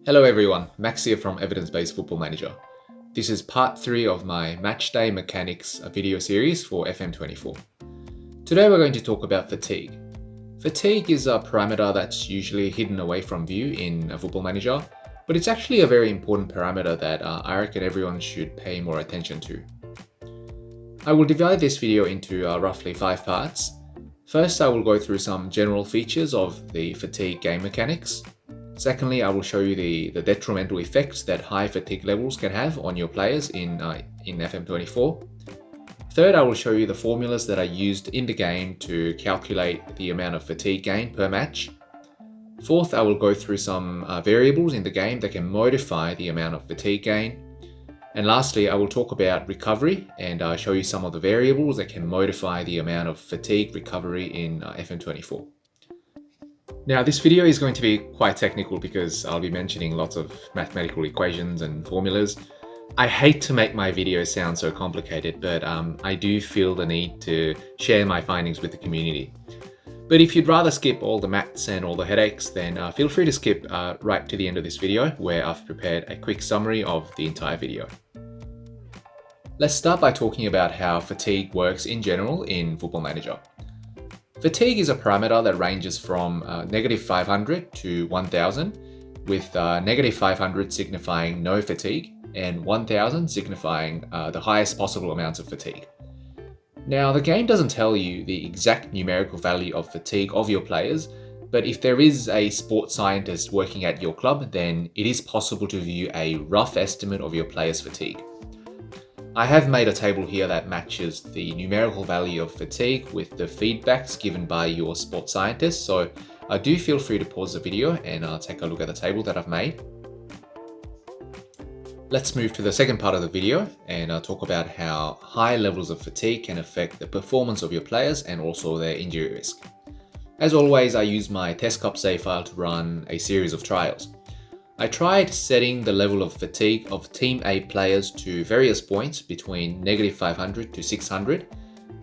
Hello everyone, Max here from Evidence-Based Football Manager. This is part 3 of my Matchday mechanics video series for FM24. Today we're going to talk about fatigue. Fatigue is a parameter that's usually hidden away from view in a Football Manager, but it's actually a very important parameter that I reckon everyone should pay more attention to. I will divide this video into roughly 5 parts. First, I will go through some general features of the fatigue game mechanics. Secondly, I will show you the detrimental effects that high fatigue levels can have on your players in FM24. Third, I will show you the formulas that are used in the game to calculate the amount of fatigue gain per match. Fourth, I will go through some variables in the game that can modify the amount of fatigue gain. And lastly, I will talk about recovery and show you some of the variables that can modify the amount of fatigue recovery in FM24. Now, this video is going to be quite technical because I'll be mentioning lots of mathematical equations and formulas. I hate to make my videos sound so complicated, but I do feel the need to share my findings with the community. But if you'd rather skip all the maths and all the headaches, then feel free to skip right to the end of this video where I've prepared a quick summary of the entire video. Let's start by talking about how fatigue works in general in Football Manager. Fatigue is a parameter that ranges from -500 to 1000, with -500 signifying no fatigue and 1000 signifying the highest possible amounts of fatigue. Now, the game doesn't tell you the exact numerical value of fatigue of your players, but if there is a sports scientist working at your club, then it is possible to view a rough estimate of your players' fatigue. I have made a table here that matches the numerical value of fatigue with the feedbacks given by your sports scientist, so do feel free to pause the video and take a look at the table that I've made. Let's move to the second part of the video and talk about how high levels of fatigue can affect the performance of your players and also their injury risk. As always, I use my test cup save file to run a series of trials. I tried setting the level of fatigue of Team A players to various points between -500 to 600,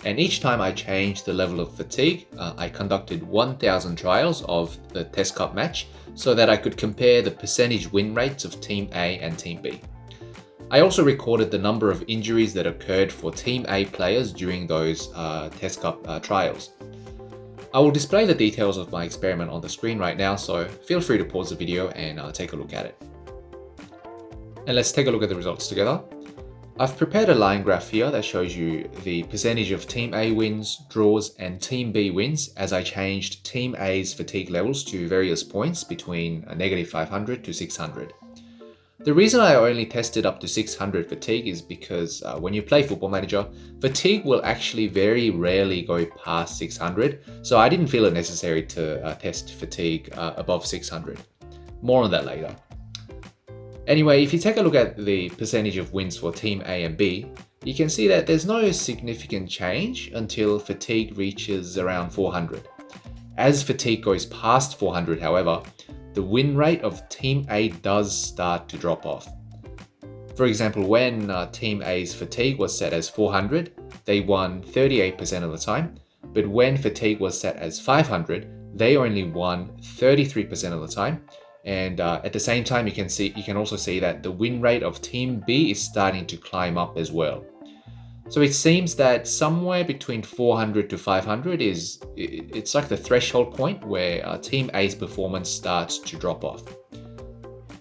and each time I changed the level of fatigue, I conducted 1000 trials of the test cup match so that I could compare the percentage win rates of Team A and Team B. I also recorded the number of injuries that occurred for Team A players during those test cup trials. I will display the details of my experiment on the screen right now, so feel free to pause the video and take a look at it. And let's take a look at the results together. I've prepared a line graph here that shows you the percentage of Team A wins, draws, and Team B wins as I changed Team A's fatigue levels to various points between -500 to 600. The reason I only tested up to 600 fatigue is because when you play Football Manager, fatigue will actually very rarely go past 600, so I didn't feel it necessary to test fatigue above 600. More on that later. Anyway, if you take a look at the percentage of wins for Team A and B, you can see that there's no significant change until fatigue reaches around 400. As fatigue goes past 400, however, the win rate of Team A does start to drop off. For example, when Team A's fatigue was set as 400, they won 38% of the time, but when fatigue was set as 500, they only won 33% of the time. And at the same time, you can also see that the win rate of Team B is starting to climb up as well. So it seems that somewhere between 400 to 500 it's like the threshold point where Team A's performance starts to drop off.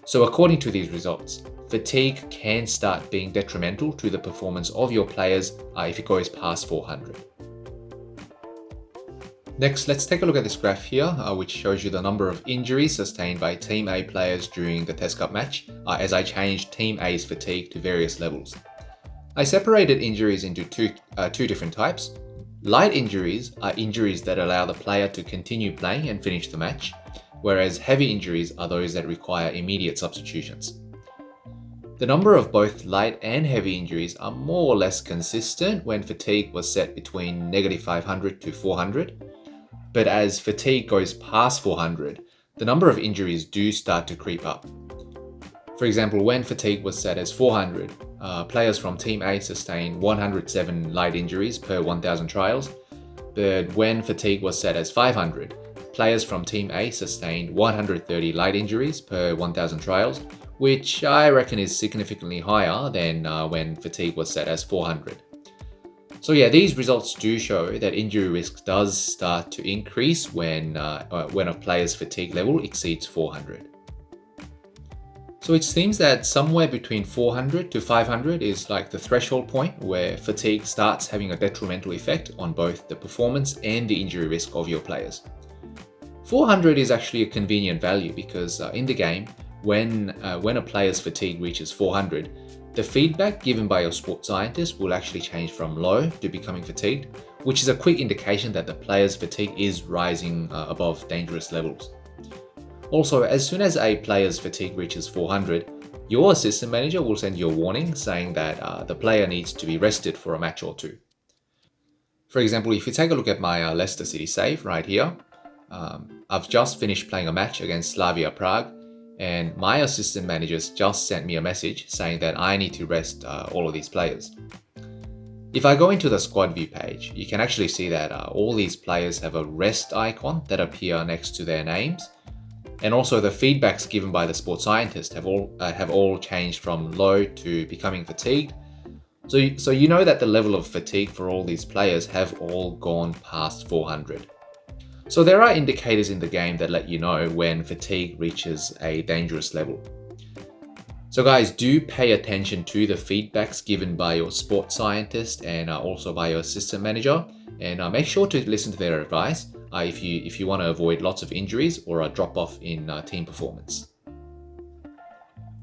So according to these results, fatigue can start being detrimental to the performance of your players if it goes past 400. Next, let's take a look at this graph here, which shows you the number of injuries sustained by Team A players during the Test Cup match as I changed Team A's fatigue to various levels. I separated injuries into two different types. Light injuries are injuries that allow the player to continue playing and finish the match, whereas heavy injuries are those that require immediate substitutions. The number of both light and heavy injuries are more or less consistent when fatigue was set between -500 to 400, but as fatigue goes past 400, the number of injuries do start to creep up. For example, when fatigue was set as 400, players from Team A sustained 107 light injuries per 1000 trials, but when fatigue was set as 500, players from Team A sustained 130 light injuries per 1,000 trials, which I reckon is significantly higher than when fatigue was set as 400. So yeah, these results do show that injury risk does start to increase when a player's fatigue level exceeds 400. So it seems that somewhere between 400 to 500 is like the threshold point where fatigue starts having a detrimental effect on both the performance and the injury risk of your players. 400 is actually a convenient value because in the game, when a player's fatigue reaches 400, the feedback given by your sports scientist will actually change from low to becoming fatigued, which is a quick indication that the player's fatigue is rising above dangerous levels. Also, as soon as a player's fatigue reaches 400, your assistant manager will send you a warning saying that the player needs to be rested for a match or two. For example, if you take a look at my Leicester City save right here, I've just finished playing a match against Slavia Prague, and my assistant managers just sent me a message saying that I need to rest all of these players. If I go into the squad view page, you can actually see that all these players have a rest icon that appear next to their names. And also the feedbacks given by the sports scientist have all changed from low to becoming fatigued. So you know that the level of fatigue for all these players have all gone past 400. So there are indicators in the game that let you know when fatigue reaches a dangerous level. So guys, do pay attention to the feedbacks given by your sports scientist and also by your assistant manager, and make sure to listen to their advice if you want to avoid lots of injuries or a drop-off in team performance.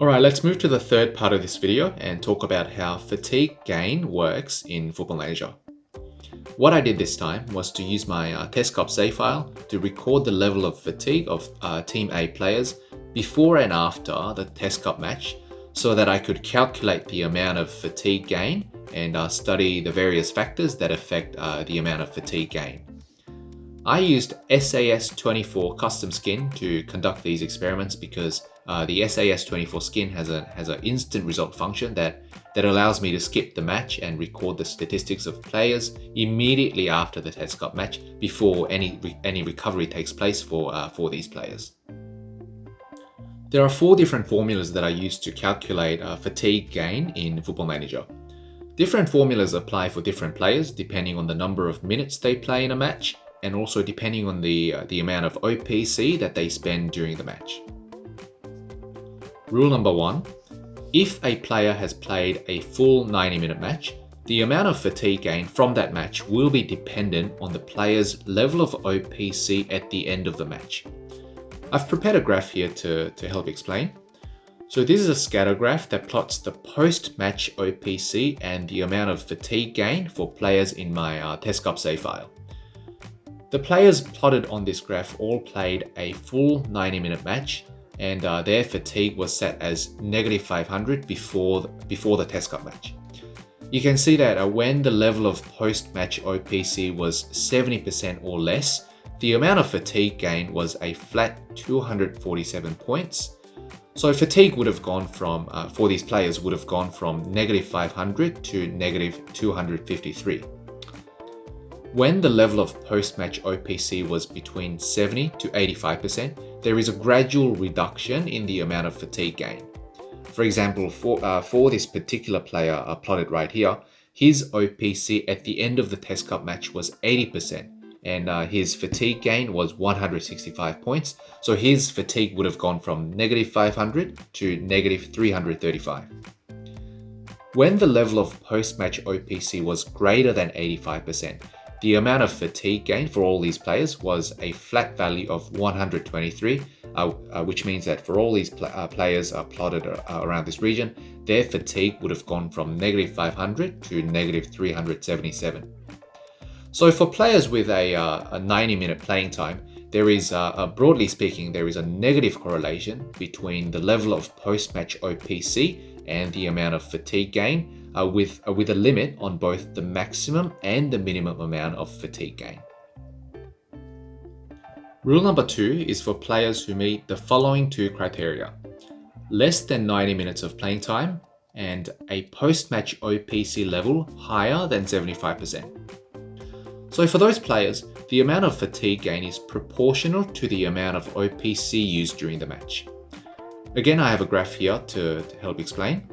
Alright, let's move to the third part of this video and talk about how fatigue gain works in Football Manager. What I did this time was to use my test cup save file to record the level of fatigue of Team A players before and after the test cup match so that I could calculate the amount of fatigue gain and study the various factors that affect the amount of fatigue gain. I used SAS24 custom skin to conduct these experiments because the SAS24 skin has an instant result function that allows me to skip the match and record the statistics of players immediately after the test cup match before any recovery takes place for these players. There are 4 different formulas that I use to calculate fatigue gain in Football Manager. Different formulas apply for different players depending on the number of minutes they play in a match and also depending on the amount of OPC that they spend during the match. Rule number 1. If a player has played a full 90-minute match, the amount of fatigue gain from that match will be dependent on the player's level of OPC at the end of the match. I've prepared a graph here to help explain. So this is a scatter graph that plots the post-match OPC and the amount of fatigue gain for players in my test cup save file. The players plotted on this graph all played a full 90-minute match, and their fatigue was set as -500 before the test cup match. You can see that when the level of post-match OPC was 70% or less, the amount of fatigue gain was a flat 247 points. So fatigue would have gone from, for these players, would have gone from -500 to -253. When the level of post-match OPC was between 70 to 85%, there is a gradual reduction in the amount of fatigue gain. For example, for this particular player plotted right here, his OPC at the end of the test cup match was 80%, and his fatigue gain was 165 points. So his fatigue would have gone from -500 to -335. When the level of post-match OPC was greater than 85%, the amount of fatigue gain for all these players was a flat value of 123, which means that for all these players plotted around this region, their fatigue would have gone from -500 to -377. So for players with a 90-minute playing time, there is, broadly speaking, there is a negative correlation between the level of post-match OPC and the amount of fatigue gain, with a limit on both the maximum and the minimum amount of fatigue gain. Rule number 2 is for players who meet the following 2 criteria: less than 90 minutes of playing time and a post-match OPC level higher than 75%. So for those players, the amount of fatigue gain is proportional to the amount of OPC used during the match. Again, I have a graph here to help explain.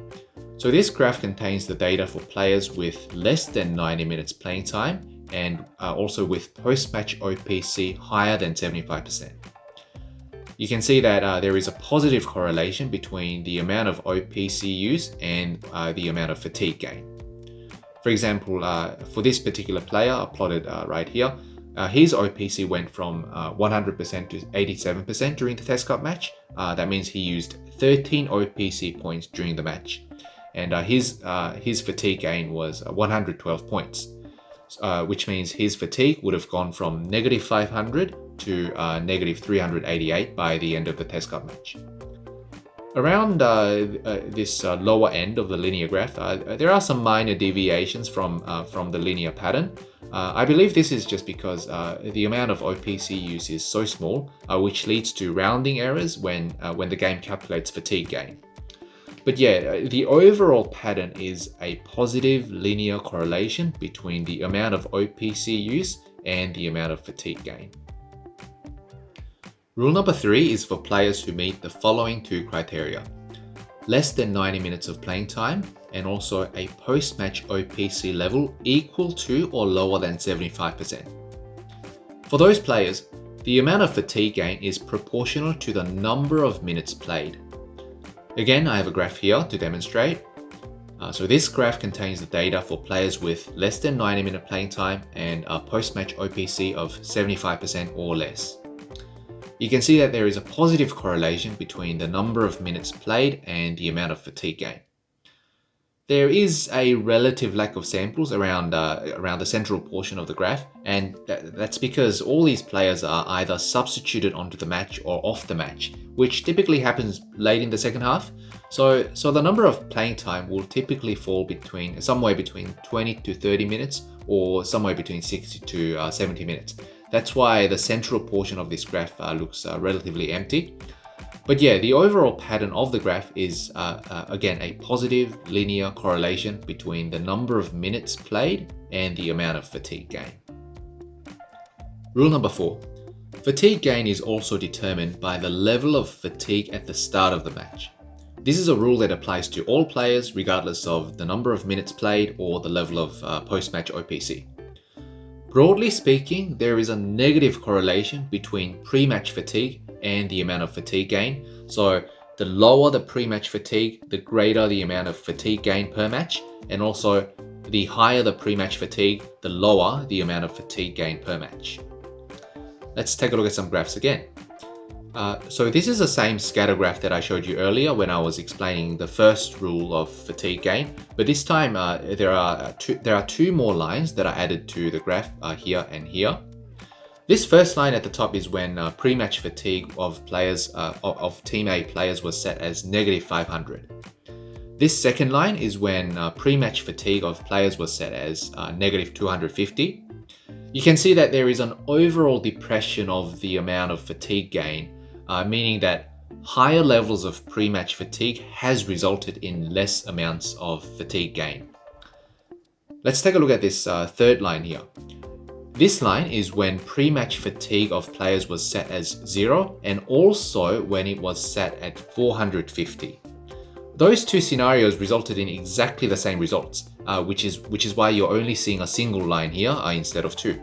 So this graph contains the data for players with less than 90 minutes playing time and also with post-match OPC higher than 75%. You can see that there is a positive correlation between the amount of OPC use and the amount of fatigue gain. For example, for this particular player, plotted right here, his OPC went from 100% to 87% during the Test Cup match. That means he used 13 OPC points during the match. And his fatigue gain was 112 points, which means his fatigue would have gone from negative 500 to negative 388 by the end of the Test Cup match. Around this lower end of the linear graph, there are some minor deviations from the linear pattern. I believe this is just because the amount of OPC use is so small, which leads to rounding errors when the game calculates fatigue gain. But yeah, the overall pattern is a positive linear correlation between the amount of OPC use and the amount of fatigue gain. Rule number 3 is for players who meet the following 2 criteria: less than 90 minutes of playing time and also a post-match OPC level equal to or lower than 75%. For those players, the amount of fatigue gain is proportional to the number of minutes played. Again, I have a graph here to demonstrate. So this graph contains the data for players with less than 90-minute playing time and a post-match OPC of 75% or less. You can see that there is a positive correlation between the number of minutes played and the amount of fatigue gain. There is a relative lack of samples around the central portion of the graph, and that's because all these players are either substituted onto the match or off the match, which typically happens late in the second half. So the number of playing time will typically fall somewhere between 20 to 30 minutes or somewhere between 60 to 70 minutes. That's why the central portion of this graph looks relatively empty. But yeah, the overall pattern of the graph is, again, a positive linear correlation between the number of minutes played and the amount of fatigue gain. Rule number 4. Fatigue gain is also determined by the level of fatigue at the start of the match. This is a rule that applies to all players regardless of the number of minutes played or the level of post-match OPC. Broadly speaking, there is a negative correlation between pre-match fatigue and the amount of fatigue gain. So the lower the pre-match fatigue, the greater the amount of fatigue gain per match, and also the higher the pre-match fatigue, the lower the amount of fatigue gain per match. Let's take a look at some graphs again. So this is the same scatter graph that I showed you earlier when I was explaining the first rule of fatigue gain, but this time there are two more lines that are added to the graph here and here. This first line at the top is when pre-match fatigue of players of Team A players was set as negative 500. This second line is when pre-match fatigue of players was set as negative 250. You can see that there is an overall depression of the amount of fatigue gain, meaning that higher levels of pre-match fatigue has resulted in less amounts of fatigue gain. Let's take a look at this third line here. This line is when pre-match fatigue of players was set as 0 and also when it was set at 450. Those two scenarios resulted in exactly the same results, which is why you're only seeing a single line here instead of two.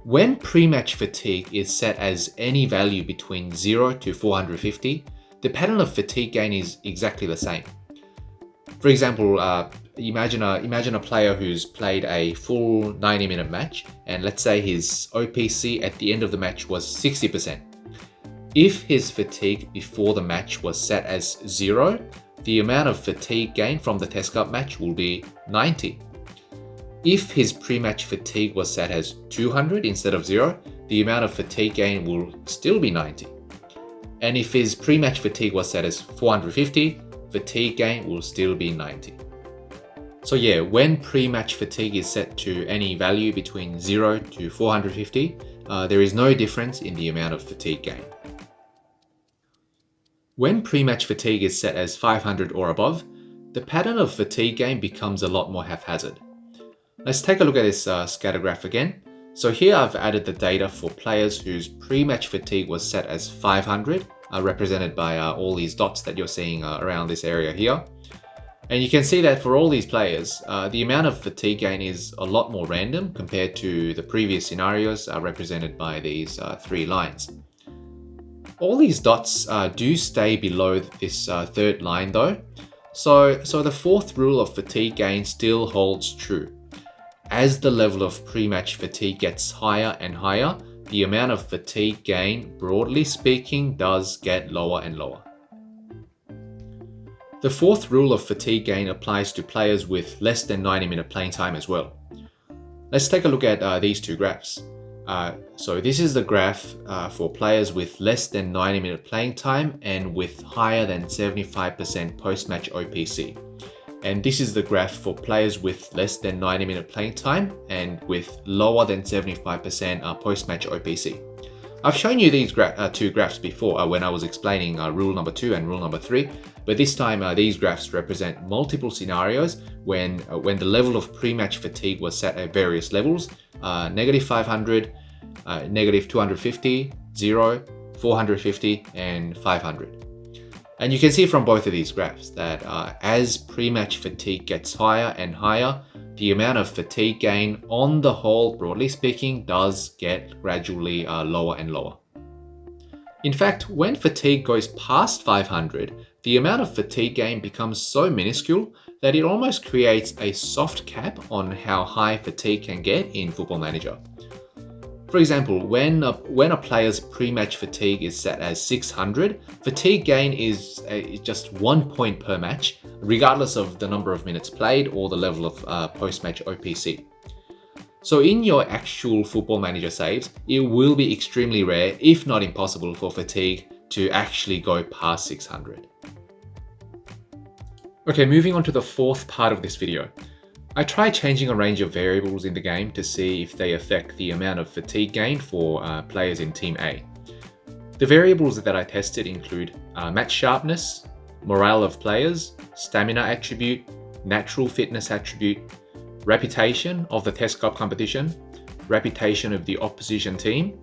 When pre-match fatigue is set as any value between 0 to 450, the pattern of fatigue gain is exactly the same. For example, imagine a player who's played a full 90-minute match, and let's say his OPC at the end of the match was 60%. If his fatigue before the match was set as 0, the amount of fatigue gain from the Test Cup match will be 90. If his pre-match fatigue was set as 200 instead of 0, the amount of fatigue gain will still be 90. And if his pre-match fatigue was set as 450, fatigue gain will still be 90. So yeah, when pre-match fatigue is set to any value between 0 to 450, there is no difference in the amount of fatigue gain. When pre-match fatigue is set as 500 or above, the pattern of fatigue gain becomes a lot more haphazard. Let's take a look at this scatter graph again. So here I've added the data for players whose pre-match fatigue was set as 500, represented by all these dots that you're seeing around this area here. And you can see that for all these players, the amount of fatigue gain is a lot more random compared to the previous scenarios represented by these 3 lines. All these dots do stay below this third line though. So the fourth rule of fatigue gain still holds true. As the level of pre-match fatigue gets higher and higher, the amount of fatigue gain, broadly speaking, does get lower and lower. The fourth rule of fatigue gain applies to players with less than 90-minute playing time as well. Let's take a look at these 2 graphs. So this is the graph for players with less than 90-minute playing time and with higher than 75% post-match OPC. And this is the graph for players with less than 90-minute playing time and with lower than 75% post-match OPC. I've shown you these 2 graphs before when I was explaining rule number 2 and rule number 3, but this time these graphs represent multiple scenarios when the level of pre-match fatigue was set at various levels, -500, -250, 0, 450, and 500. And you can see from both of these graphs that as pre-match fatigue gets higher and higher, the amount of fatigue gain on the whole, broadly speaking, does get gradually lower and lower. In fact, when fatigue goes past 500, the amount of fatigue gain becomes so minuscule that it almost creates a soft cap on how high fatigue can get in Football Manager. For example, when a player's pre-match fatigue is set as 600, fatigue gain is just 1 point per match, regardless of the number of minutes played or the level of post-match OPC. So in your actual Football Manager saves, it will be extremely rare, if not impossible, for fatigue to actually go past 600. Okay, moving on to the fourth part of this video. I tried changing a range of variables in the game to see if they affect the amount of fatigue gain for players in Team A. The variables that I tested include match sharpness, morale of players, stamina attribute, natural fitness attribute, reputation of the Test Cup competition, reputation of the opposition team,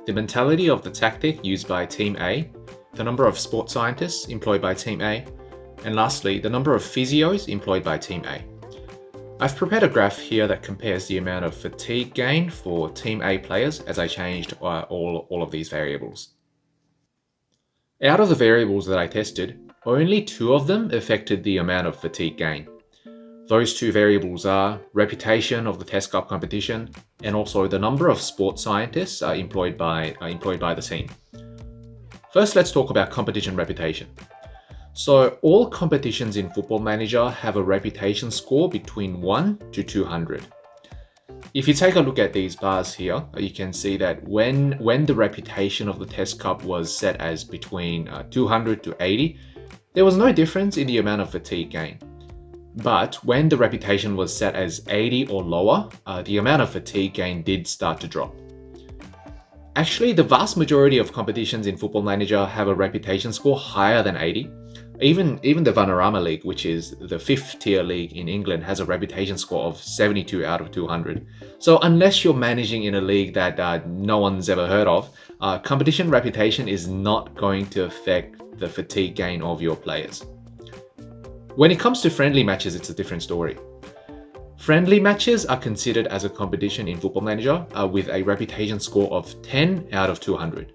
the mentality of the tactic used by Team A, the number of sports scientists employed by Team A, and lastly, the number of physios employed by Team A. I've prepared a graph here that compares the amount of fatigue gain for Team A players as I changed all of these variables. Out of the variables that I tested, only 2 of them affected the amount of fatigue gain. Those 2 variables are reputation of the Test Cup competition and also the number of sports scientists employed by the team. First, let's talk about competition reputation. So all competitions in Football Manager have a reputation score between 1 to 200. If you take a look at these bars here, you can see that when the reputation of the Test Cup was set as between 200 to 80, there was no difference in the amount of fatigue gain. But when the reputation was set as 80 or lower, the amount of fatigue gain did start to drop. Actually, the vast majority of competitions in Football Manager have a reputation score higher than 80. Even the Vanarama League, which is the 5th tier league in England, has a reputation score of 72 out of 200. So unless you're managing in a league that no one's ever heard of, competition reputation is not going to affect the fatigue gain of your players. When it comes to friendly matches, it's a different story. Friendly matches are considered as a competition in Football Manager with a reputation score of 10 out of 200.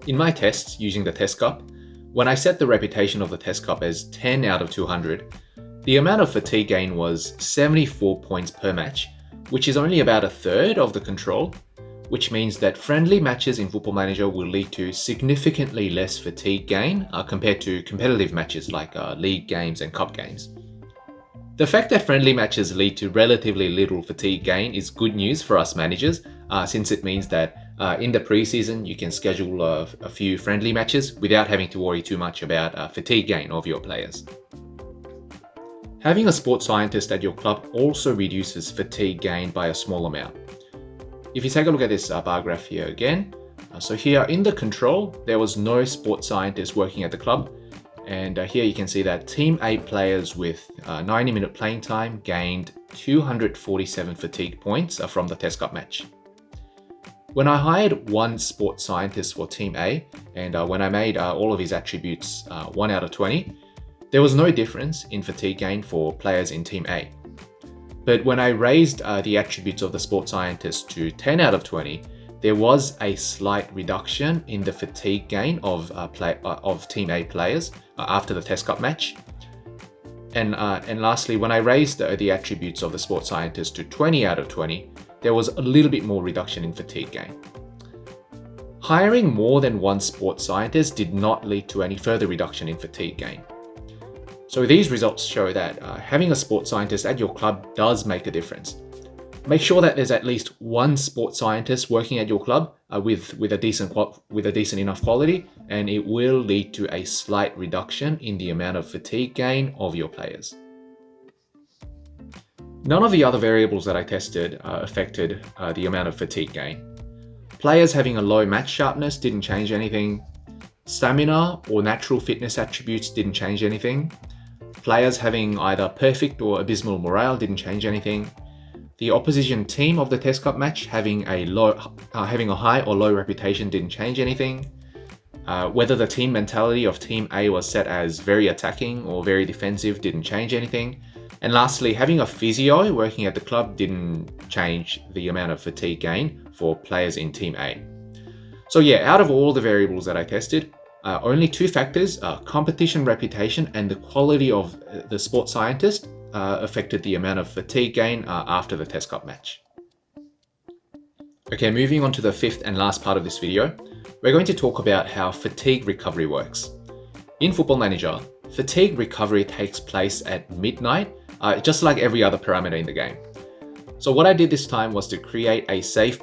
In my tests using the Test Cup, when I set the reputation of the Test Cup as 10 out of 200, the amount of fatigue gain was 74 points per match, which is only about a third of the control, which means that friendly matches in Football Manager will lead to significantly less fatigue gain compared to competitive matches like league games and cup games. The fact that friendly matches lead to relatively little fatigue gain is good news for us managers, since it means that in the preseason you can schedule a few friendly matches without having to worry too much about fatigue gain of your players. Having a sports scientist at your club also reduces fatigue gain by a small amount. If you take a look at this bar graph here again, so here in the control, there was no sports scientist working at the club, And here you can see that Team A players with 90-minute playing time gained 247 fatigue points from the test cup match. When I hired one sports scientist for Team A, and when I made all of his attributes 1 out of 20, there was no difference in fatigue gain for players in Team A. But when I raised the attributes of the sports scientist to 10 out of 20, there was a slight reduction in the fatigue gain of Team A players after the test cup match. And lastly, when I raised the attributes of the sports scientist to 20 out of 20, there was a little bit more reduction in fatigue gain. Hiring more than one sports scientist did not lead to any further reduction in fatigue gain. So these results show that having a sports scientist at your club does make a difference. Make sure that there's at least one sports scientist working at your club with a decent enough quality, and it will lead to a slight reduction in the amount of fatigue gain of your players. None of the other variables that I tested affected the amount of fatigue gain. Players having a low match sharpness didn't change anything. Stamina or natural fitness attributes didn't change anything. Players having either perfect or abysmal morale didn't change anything. The opposition team of the test cup match having a high or low reputation didn't change anything. Whether the team mentality of Team A was set as very attacking or very defensive didn't change anything. And lastly, having a physio working at the club didn't change the amount of fatigue gain for players in Team A. So yeah, out of all the variables that I tested, only two factors, competition reputation and the quality of the sports scientist, affected the amount of fatigue gain after the test cup match. Okay, moving on to the fifth and last part of this video, we're going to talk about how fatigue recovery works. In Football Manager, fatigue recovery takes place at midnight, just like every other parameter in the game. So what I did this time was to create a save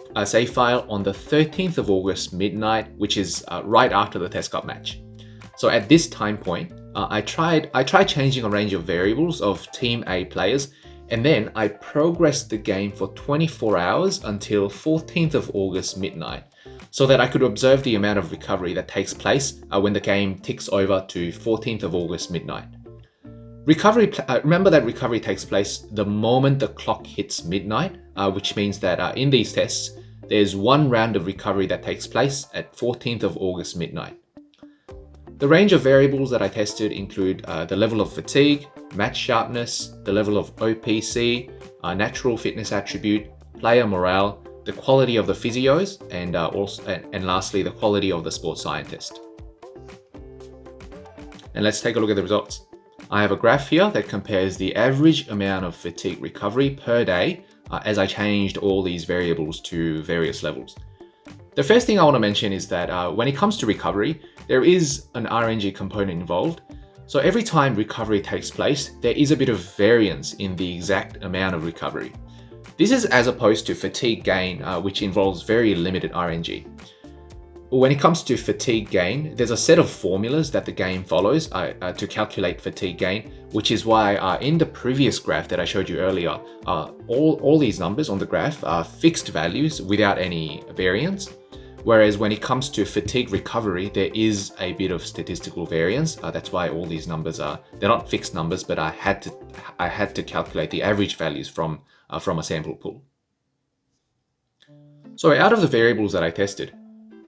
file on the 13th of August midnight, which is right after the test cup match. So at this time point, I tried changing a range of variables of Team A players, and then I progressed the game for 24 hours until 14th of August midnight, so that I could observe the amount of recovery that takes place when the game ticks over to 14th of August midnight. Remember that recovery takes place the moment the clock hits midnight, which means that in these tests, there's one round of recovery that takes place at 14th of August midnight. The range of variables that I tested include the level of fatigue, match sharpness, the level of OPC, natural fitness attribute, player morale, the quality of the physios, and lastly, the quality of the sports scientist. And let's take a look at the results. I have a graph here that compares the average amount of fatigue recovery per day as I changed all these variables to various levels. The first thing I want to mention is that when it comes to recovery, there is an RNG component involved. So every time recovery takes place, there is a bit of variance in the exact amount of recovery. This is as opposed to fatigue gain, which involves very limited RNG. When it comes to fatigue gain, there's a set of formulas that the game follows to calculate fatigue gain, which is why in the previous graph that I showed you earlier, all these numbers on the graph are fixed values without any variance. Whereas when it comes to fatigue recovery, there is a bit of statistical variance. That's why all these numbers they're not fixed numbers, but I had to calculate the average values from a sample pool. So out of the variables that I tested,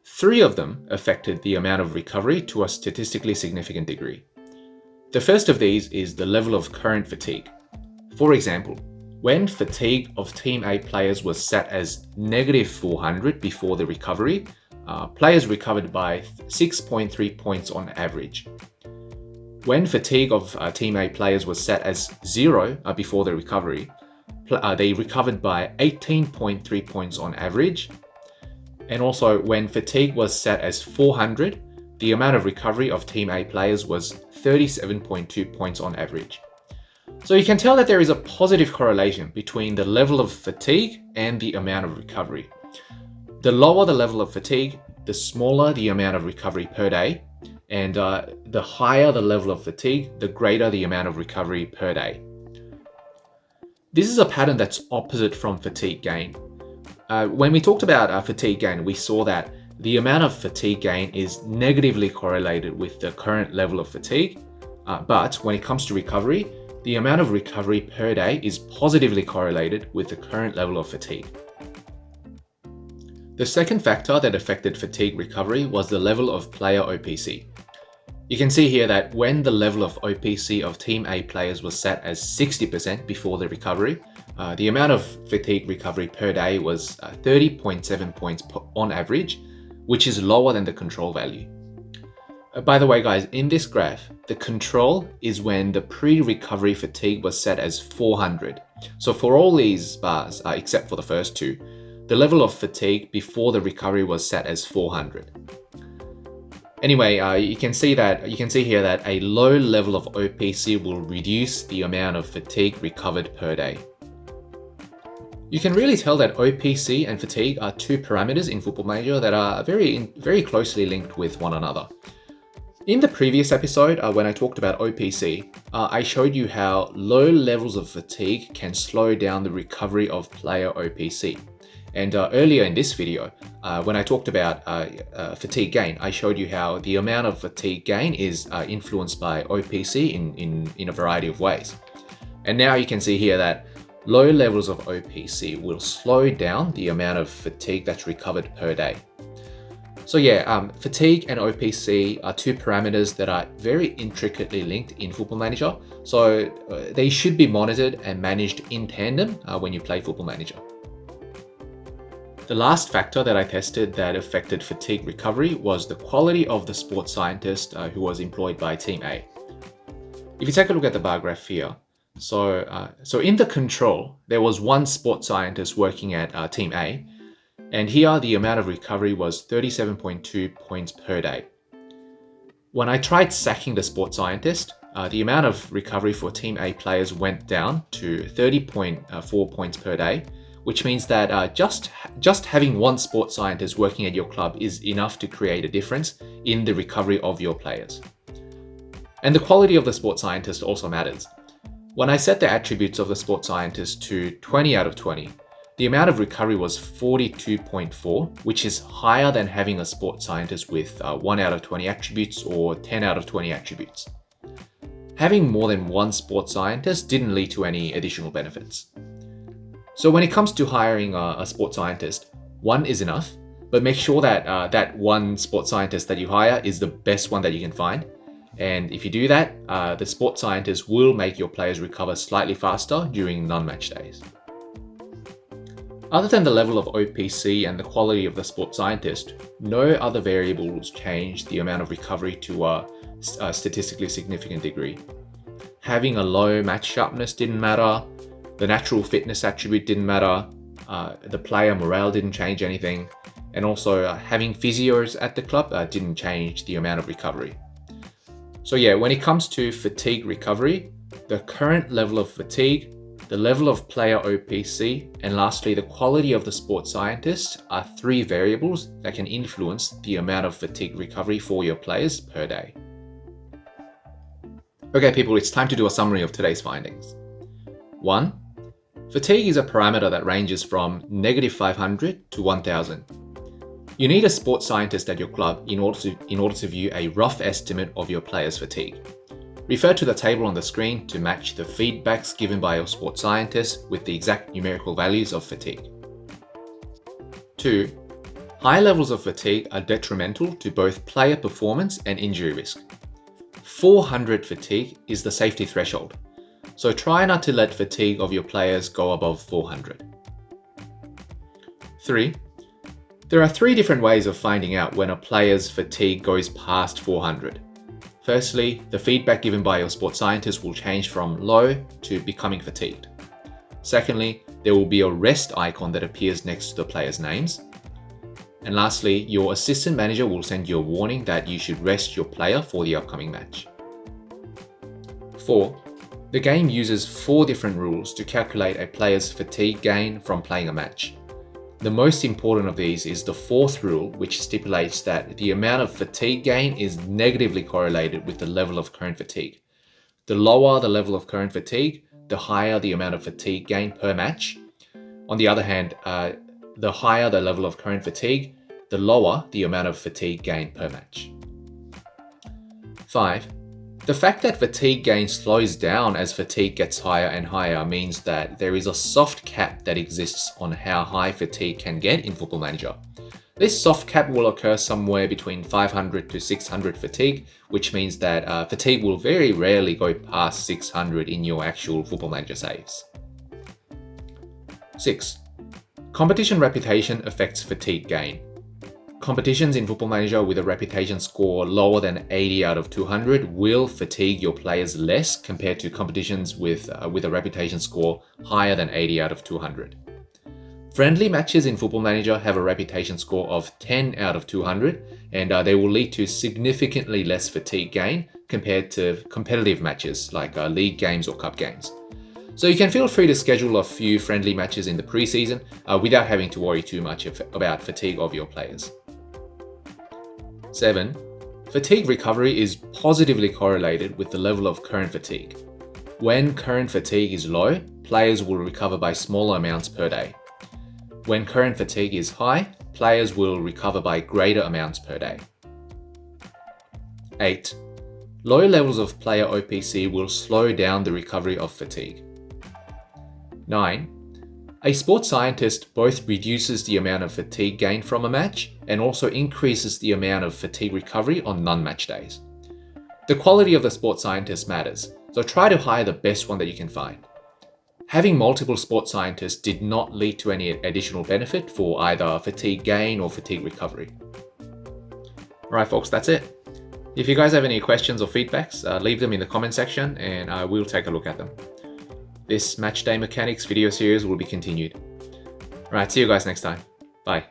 3 of them affected the amount of recovery to a statistically significant degree. The first of these is the level of current fatigue. For example, when fatigue of Team A players was set as negative 400 before the recovery, players recovered by 6.3 points on average. When fatigue of Team A players was set as 0 before the recovery, they recovered by 18.3 points on average. And also when fatigue was set as 400, the amount of recovery of Team A players was 37.2 points on average. So you can tell that there is a positive correlation between the level of fatigue and the amount of recovery. The lower the level of fatigue, the smaller the amount of recovery per day, and the higher the level of fatigue, the greater the amount of recovery per day. This is a pattern that's opposite from fatigue gain. When we talked about fatigue gain, we saw that the amount of fatigue gain is negatively correlated with the current level of fatigue, But when it comes to recovery, the amount of recovery per day is positively correlated with the current level of fatigue. The second factor that affected fatigue recovery was the level of player OPC. You can see here that when the level of OPC of Team A players was set as 60% before the recovery, the amount of fatigue recovery per day was 30.7 points on average, which is lower than the control value. By the way, guys, in this graph, the control is when the pre-recovery fatigue was set as 400. So for all these bars, except for the first two, the level of fatigue before the recovery was set as 400. Anyway, you can see here that a low level of OPC will reduce the amount of fatigue recovered per day. You can really tell that OPC and fatigue are two parameters in Football Manager that are very closely linked with one another. In the previous episode, when I talked about OPC, I showed you how low levels of fatigue can slow down the recovery of player OPC. And earlier in this video, when I talked about fatigue gain, I showed you how the amount of fatigue gain is influenced by OPC in a variety of ways. And now you can see here that low levels of OPC will slow down the amount of fatigue that's recovered per day. So yeah, fatigue and OPC are two parameters that are very intricately linked in Football Manager. So they should be monitored and managed in tandem when you play Football Manager. The last factor that I tested that affected fatigue recovery was the quality of the sports scientist who was employed by Team A. If you take a look at the bar graph here, so in the control, there was one sports scientist working at Team A, and here the amount of recovery was 37.2 points per day. When I tried sacking the sports scientist, the amount of recovery for Team A players went down to 30.4 points per day, which means that just having one sports scientist working at your club is enough to create a difference in the recovery of your players. And the quality of the sports scientist also matters. When I set the attributes of the sports scientist to 20 out of 20, the amount of recovery was 42.4, which is higher than having a sports scientist with 1 out of 20 attributes or 10 out of 20 attributes. Having more than one sports scientist didn't lead to any additional benefits. So when it comes to hiring a sports scientist, one is enough, but make sure that that one sports scientist that you hire is the best one that you can find. And if you do that, the sports scientist will make your players recover slightly faster during non-match days. Other than the level of OPC and the quality of the sports scientist, no other variables change the amount of recovery to a statistically significant degree. Having a low match sharpness didn't matter, the natural fitness attribute didn't matter, the player morale didn't change anything, and also having physios at the club didn't change the amount of recovery. So yeah, when it comes to fatigue recovery, the current level of fatigue, the level of player OPC, and lastly, the quality of the sports scientist are three variables that can influence the amount of fatigue recovery for your players per day. Okay, people, it's time to do a summary of today's findings. 1. Fatigue is a parameter that ranges from -500 to 1000. You need a sports scientist at your club in order to view a rough estimate of your players' fatigue. Refer to the table on the screen to match the feedbacks given by your sports scientist with the exact numerical values of fatigue. 2. High levels of fatigue are detrimental to both player performance and injury risk. 400 fatigue is the safety threshold, so try not to let fatigue of your players go above 400. 3. There are 3 different ways of finding out when a player's fatigue goes past 400. Firstly, the feedback given by your sports scientist will change from low to becoming fatigued. Secondly, there will be a rest icon that appears next to the players' names. And lastly, your assistant manager will send you a warning that you should rest your player for the upcoming match. 4. The game uses 4 different rules to calculate a player's fatigue gain from playing a match. The most important of these is the 4th rule, which stipulates that the amount of fatigue gain is negatively correlated with the level of current fatigue. The lower the level of current fatigue, the higher the amount of fatigue gain per match. On the other hand, the higher the level of current fatigue, the lower the amount of fatigue gain per match. 5. The fact that fatigue gain slows down as fatigue gets higher and higher means that there is a soft cap that exists on how high fatigue can get in Football Manager. This soft cap will occur somewhere between 500 to 600 fatigue, which means that fatigue will very rarely go past 600 in your actual Football Manager saves. 6. Competition reputation affects fatigue gain. Competitions in Football Manager with a reputation score lower than 80 out of 200 will fatigue your players less compared to competitions with a reputation score higher than 80 out of 200. Friendly matches in Football Manager have a reputation score of 10 out of 200, and they will lead to significantly less fatigue gain compared to competitive matches like league games or cup games. So you can feel free to schedule a few friendly matches in the preseason without having to worry too much about fatigue of your players. 7. Fatigue recovery is positively correlated with the level of current fatigue. When current fatigue is low, players will recover by smaller amounts per day. When current fatigue is high, players will recover by greater amounts per day. 8. Low levels of player OPC will slow down the recovery of fatigue. 9. A sports scientist both reduces the amount of fatigue gain from a match and also increases the amount of fatigue recovery on non-match days. The quality of the sports scientist matters, so try to hire the best one that you can find. Having multiple sports scientists did not lead to any additional benefit for either fatigue gain or fatigue recovery. Alright folks, that's it. If you guys have any questions or feedbacks, leave them in the comment section and I will take a look at them. This Matchday Mechanics video series will be continued. Alright, see you guys next time. Bye.